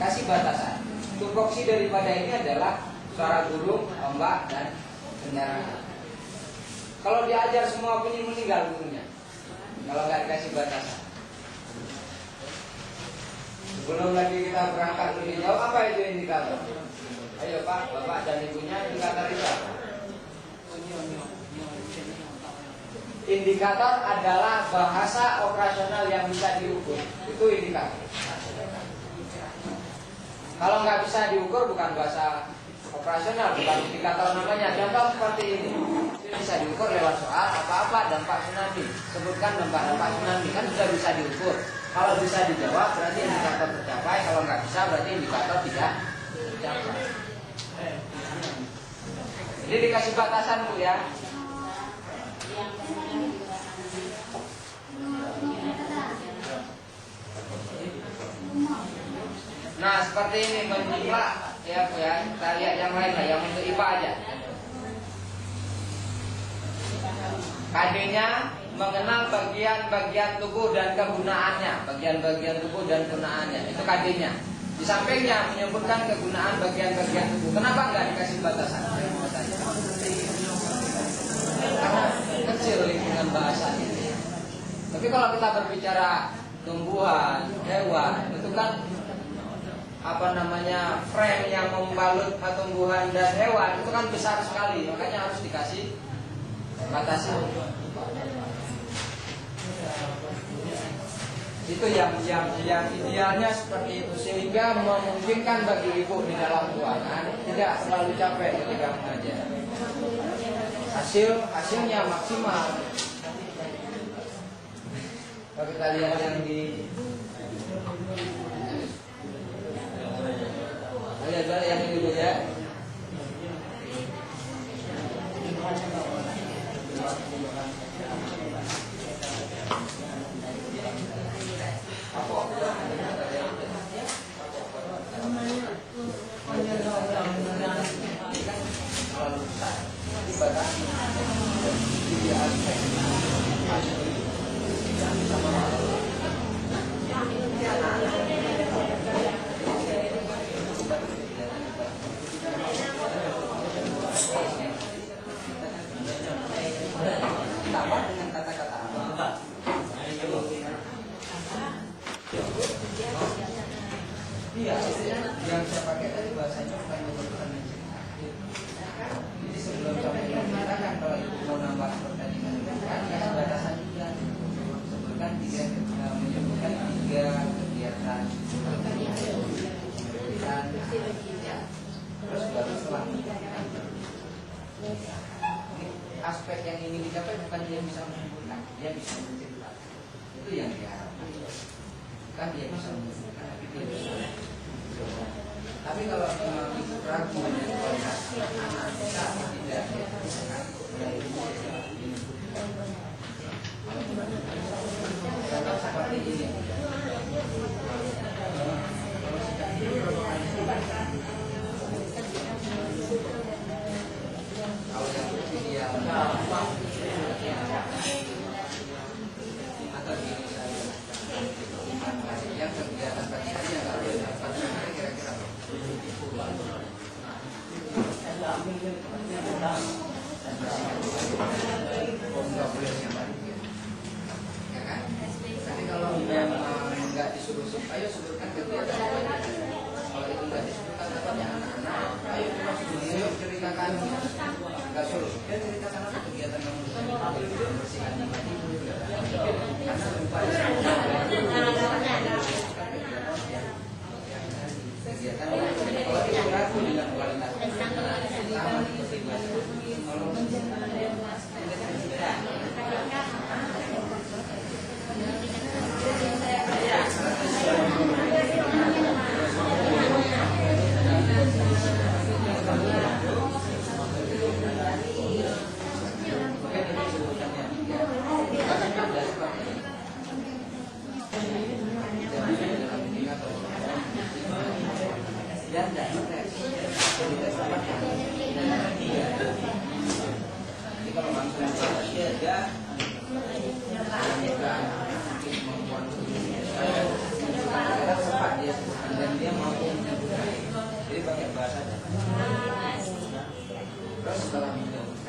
kasih batasan. Tupoksi daripada ini adalah suara burung, ombak, dan bencana. Kalau diajar semua bunyi meninggal burungnya. Kalau nggak dikasih batasan. Sebelum lagi kita berangkat lebih jauh, apa itu indikator? Ayo Pak, Bapak dan Ibunya, indikator itu apa? Indikator adalah bahasa operasional yang bisa diukur. Itu indikator. Kalau nggak bisa diukur, bukan bahasa operasional, bukan indikator namanya. Contoh seperti ini, bisa diukur lewat soal apa-apa dampak tsunami. Sebutkan dampak-dampak tsunami, kan sudah bisa diukur. Kalau bisa dijawab berarti indikator tercapai. Kalau nggak bisa berarti indikator tidak tercapai. Jadi dikasih batasan Bu ya. Nah seperti ini menjiplak ya Bu ya. Kita lihat yang lain lah, yang untuk IPA aja. KD-nya mengenal bagian-bagian tubuh dan kegunaannya. Bagian-bagian tubuh dan kegunaannya. Itu KD-nya. Di sampingnya menyebutkan kegunaan bagian-bagian tubuh. Kenapa nggak dikasih batasan? Karena kecil lingkungan bahasa ini. Tapi kalau kita berbicara tumbuhan, hewan, itu kan frame yang membalut tumbuhan dan hewan itu kan besar sekali, makanya harus dikasih batasi. Itu yang idealnya seperti itu, sehingga memungkinkan bagi ibu di dalam ruangan tidak terlalu capek ketika mengajar. Hasilnya maksimal. Kalau kita lihat yang di yang ini dulu ya. Iya, yang saya pakai tadi bahasanya bukan menyebutkan menceritakan. Jadi sebelum sampai menceritakan, kalau itu mau nambah pertandingan kan kasih batasan juga. Sebutkan menyebutkan tiga kegiatan. Terus baru setelah aspek yang ingin dicapai bukan dia bisa menyebutkan, dia bisa menceritakan. Itu yang diharapkan. Kan dia bisa menyebutkan, tapi dia bisa. Tapi kalau ragu dengan kualitas anak bisa tidak contoh seperti ini. Kalau yang ideal atau gini saja, yang kegiatan pagi hari yang nggak boleh dapat kira-kira nggak boleh siapa ya kan? Tapi kalau nggak disuruh, ayo sebutkan kegiatan. Kalau itu nggak disebutkan katanya anak-anak, ayo cuma suruh ceritakan. Nggak suruh, dia ceritakan apa kegiatan kamu membersihkan mandi. Karena lupa kegiatan kalau itu ragu dengan kualitas sama seperti dan dia mampu Terus dalam